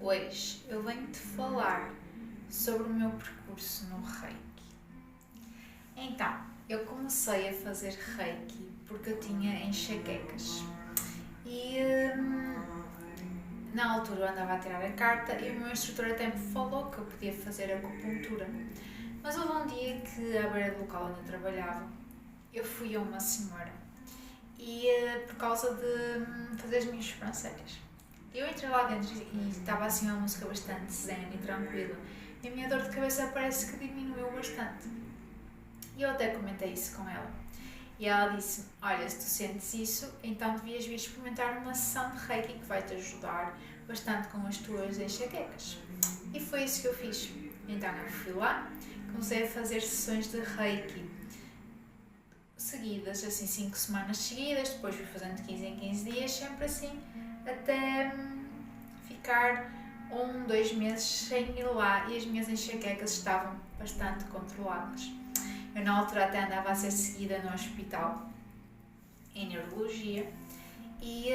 Hoje eu venho-te falar sobre o meu percurso no Reiki. Então, eu comecei a fazer Reiki porque eu tinha enxaquecas e na altura eu andava a tirar a carta e o meu instrutor até me falou que eu podia fazer acupuntura. Mas houve um dia que, à beira do local onde eu trabalhava, eu fui a uma senhora e por causa de fazer as minhas sobrancelhas. Eu entrei lá dentro e estava assim uma música bastante zen e tranquila. E a minha dor de cabeça parece que diminuiu bastante. E eu até comentei isso com ela. E ela disse: olha, se tu sentes isso, então devias vir experimentar uma sessão de Reiki que vai te ajudar bastante com as tuas enxaquecas. E foi isso que eu fiz. Então eu fui lá, comecei a fazer sessões de Reiki seguidas, assim 5 semanas seguidas, depois fui fazendo de 15 em 15 dias, sempre assim, até ficar 2 meses sem ir lá e as minhas enxaquecas estavam bastante controladas. Eu na altura até andava a ser seguida no hospital, em neurologia, e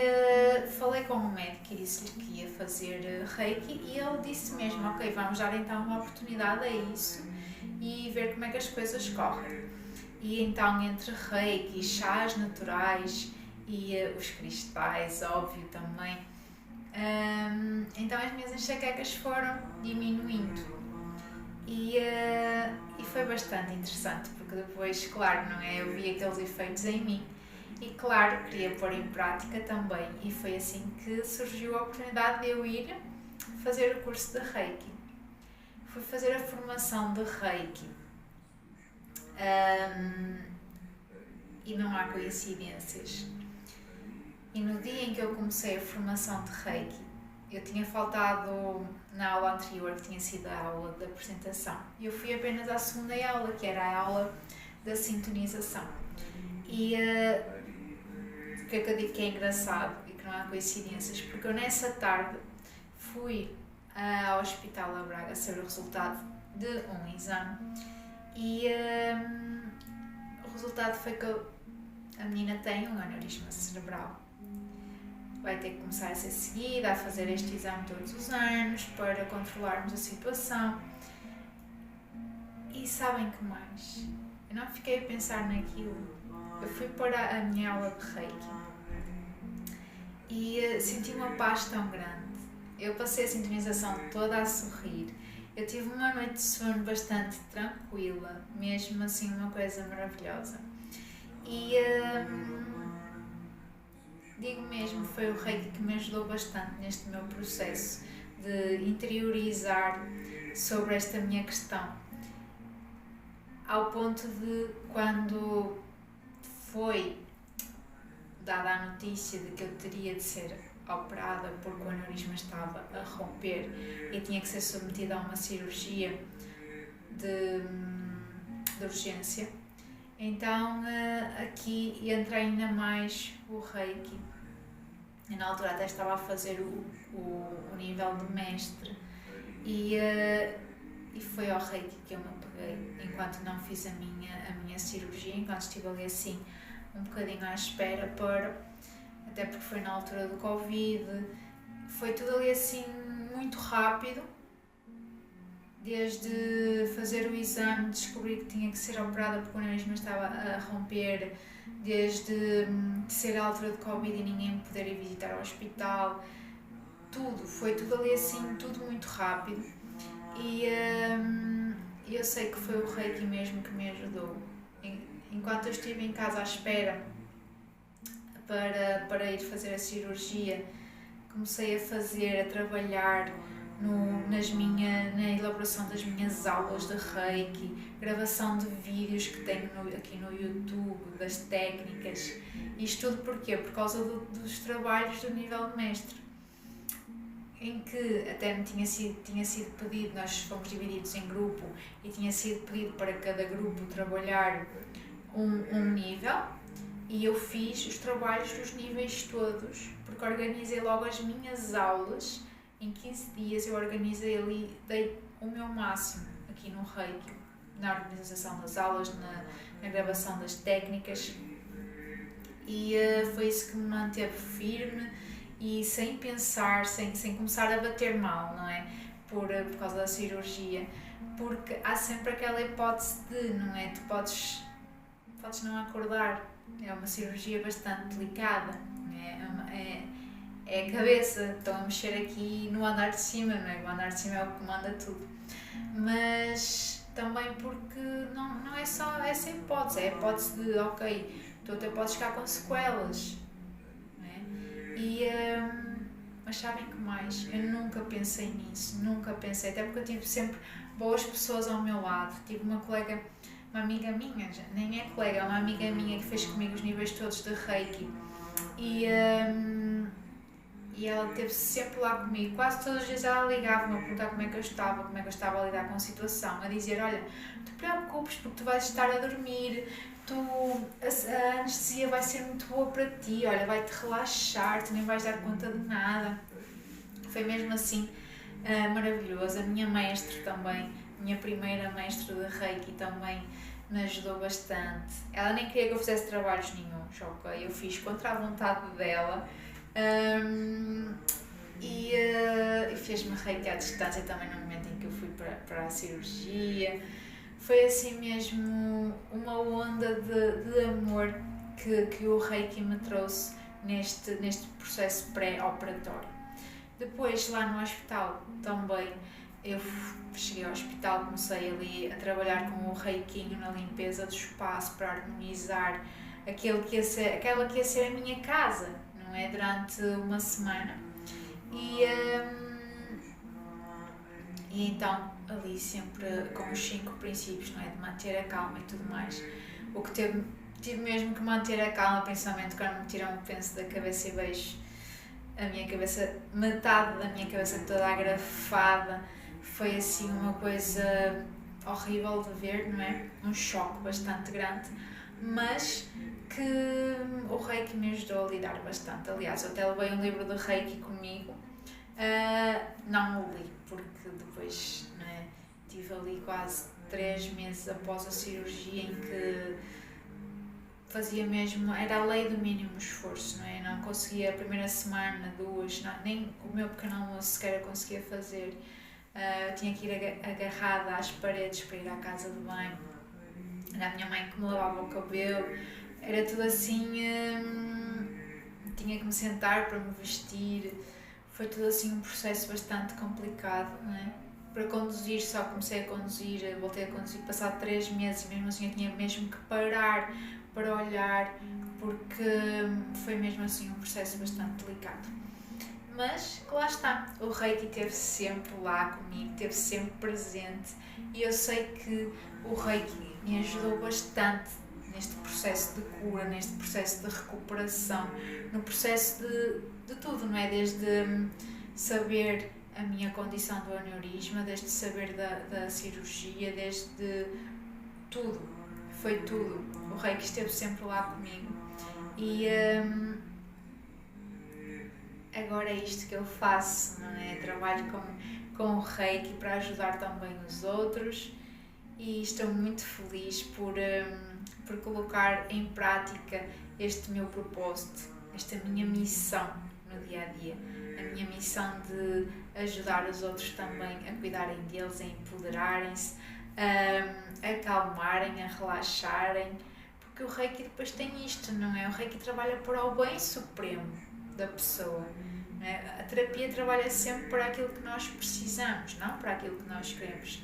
falei com o médico e disse-lhe que ia fazer Reiki e ele disse mesmo, ok, vamos dar então uma oportunidade a isso e ver como é que as coisas correm. E então entre Reiki, chás naturais e os cristais, óbvio também, então as minhas enxaquecas foram diminuindo e foi bastante interessante porque depois, claro, não é, eu vi aqueles efeitos em mim e claro, queria pôr em prática também e foi assim que surgiu a oportunidade de eu ir fazer o curso de Reiki. Fui fazer a formação de Reiki e não há coincidências. E no dia em que eu comecei a formação de Reiki, eu tinha faltado na aula anterior, que tinha sido a aula da apresentação. Eu fui apenas à segunda aula, que era a aula da sintonização. E o que é que eu digo que é engraçado e que não há coincidências? Porque eu nessa tarde fui ao Hospital da Braga saber o resultado de um exame e o resultado foi que a menina tem um aneurisma cerebral. Vai ter que começar a ser seguida, a fazer este exame todos os anos para controlarmos a situação. E sabem que mais? Eu não fiquei a pensar naquilo. Eu fui para a minha aula de Reiki e senti uma paz tão grande. Eu passei a sintonização toda a sorrir. Eu tive uma noite de sono bastante tranquila, mesmo assim uma coisa maravilhosa. E digo mesmo, foi o Reiki que me ajudou bastante neste meu processo de interiorizar sobre esta minha questão. Ao ponto de quando foi dada a notícia de que eu teria de ser operada porque o aneurisma estava a romper e tinha que ser submetida a uma cirurgia de urgência, então aqui entra ainda mais o Reiki. Eu na altura até estava a fazer o nível de mestre e foi ao Reiki que eu me apeguei enquanto não fiz a minha cirurgia, enquanto estive ali assim um bocadinho à espera até porque foi na altura do Covid, foi tudo ali assim muito rápido, desde fazer o exame, descobrir que tinha que ser operada porque o aneurisma estava a romper, desde ser a altura do Covid e ninguém poder ir visitar o hospital, foi tudo ali assim, tudo muito rápido e eu sei que foi o Reiki mesmo que me ajudou. Enquanto eu estive em casa à espera para ir fazer a cirurgia, comecei a trabalhar na elaboração das minhas aulas de Reiki, gravação de vídeos que tenho aqui no YouTube, das técnicas. Isto tudo porquê? Por causa dos trabalhos do nível de mestre, em que até me tinha sido pedido, nós fomos divididos em grupo e tinha sido pedido para cada grupo trabalhar um nível e eu fiz os trabalhos dos níveis todos, porque organizei logo as minhas aulas. Em 15 dias eu organizei ali, dei o meu máximo aqui no Reiki, na organização das aulas, na gravação das técnicas e foi isso que me manteve firme e sem pensar, sem começar a bater mal, não é? Por causa da cirurgia, porque há sempre aquela hipótese de, não é? Tu podes não acordar, é uma cirurgia bastante delicada, é a cabeça, estão a mexer aqui no andar de cima, não é? O andar de cima é o que comanda tudo, mas também porque não é só essa hipótese, é a hipótese de, ok, tu até podes ficar com sequelas, não é? Mas sabem que mais? Eu nunca pensei nisso, até porque eu tive sempre boas pessoas ao meu lado. Tive uma colega, uma amiga minha, nem é colega, é uma amiga minha que fez comigo os níveis todos de Reiki e ela esteve sempre lá comigo. Quase todos os dias ela ligava-me a perguntar como é que eu estava a lidar com a situação, a dizer, olha, não te preocupes porque tu vais estar a dormir, a anestesia vai ser muito boa para ti, olha, vai-te relaxar, tu nem vais dar conta de nada. Foi mesmo assim maravilhoso. A minha mestre também, minha primeira mestre de Reiki também me ajudou bastante. Ela nem queria que eu fizesse trabalhos nenhuns, ok? Eu fiz contra a vontade dela e fez-me Reiki à distância também no momento em que eu fui para a cirurgia. Foi assim mesmo uma onda de amor que o Reiki me trouxe neste processo pré-operatório. Depois, lá no hospital também, eu cheguei ao hospital, comecei ali a trabalhar com o reikinho na limpeza do espaço para harmonizar aquela que ia ser a minha casa, não é? Durante uma semana. E então, ali sempre com os 5 princípios, não é? De manter a calma e tudo mais. O que tive mesmo que manter a calma, principalmente quando me tiram o penso da cabeça e vejo a minha cabeça, metade da minha cabeça toda agrafada. Foi assim uma coisa horrível de ver, não é? Um choque bastante grande, mas que o Reiki me ajudou a lidar bastante. Aliás, eu até levei um livro de Reiki comigo, não o li, porque depois, não é? Tive ali quase 3 meses após a cirurgia em que fazia mesmo, era a lei do mínimo esforço, não é? Não conseguia a primeira semana, 2, nem o meu pequeno almoço sequer eu conseguia fazer. Tinha que ir agarrada às paredes para ir à casa de banho. Era a minha mãe que me lavava o cabelo, era tudo assim, tinha que me sentar para me vestir, foi tudo assim um processo bastante complicado, não é? Para conduzir, só comecei a conduzir, voltei a conduzir passado 3 meses e mesmo assim eu tinha mesmo que parar para olhar, porque foi mesmo assim um processo bastante delicado. Mas lá está, o Reiki esteve sempre lá comigo, esteve sempre presente e eu sei que o Reiki me ajudou bastante neste processo de cura, neste processo de recuperação, no processo de tudo, não é? Desde saber a minha condição do aneurisma, desde saber da cirurgia, desde tudo, foi tudo. O Reiki esteve sempre lá comigo e agora é isto que eu faço, não é? Trabalho com o Reiki para ajudar também os outros e estou muito feliz por colocar em prática este meu propósito, esta minha missão no dia a dia, a minha missão de ajudar os outros também a cuidarem deles, a empoderarem-se, a acalmarem, a relaxarem, porque o Reiki depois tem isto, não é? O Reiki trabalha para o bem supremo da pessoa, não é? A terapia trabalha sempre para aquilo que nós precisamos, não para aquilo que nós queremos.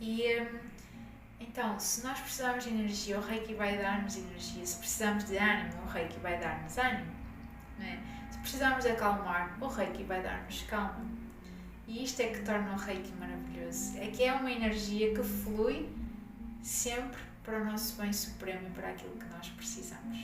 E então, se nós precisamos de energia, o Reiki vai dar-nos energia. Se precisamos de ânimo, o Reiki vai dar-nos ânimo, não é? Se precisamos de acalmar, o Reiki vai dar-nos calma. E isto é que torna o Reiki maravilhoso. É que é uma energia que flui sempre para o nosso bem supremo e para aquilo que nós precisamos.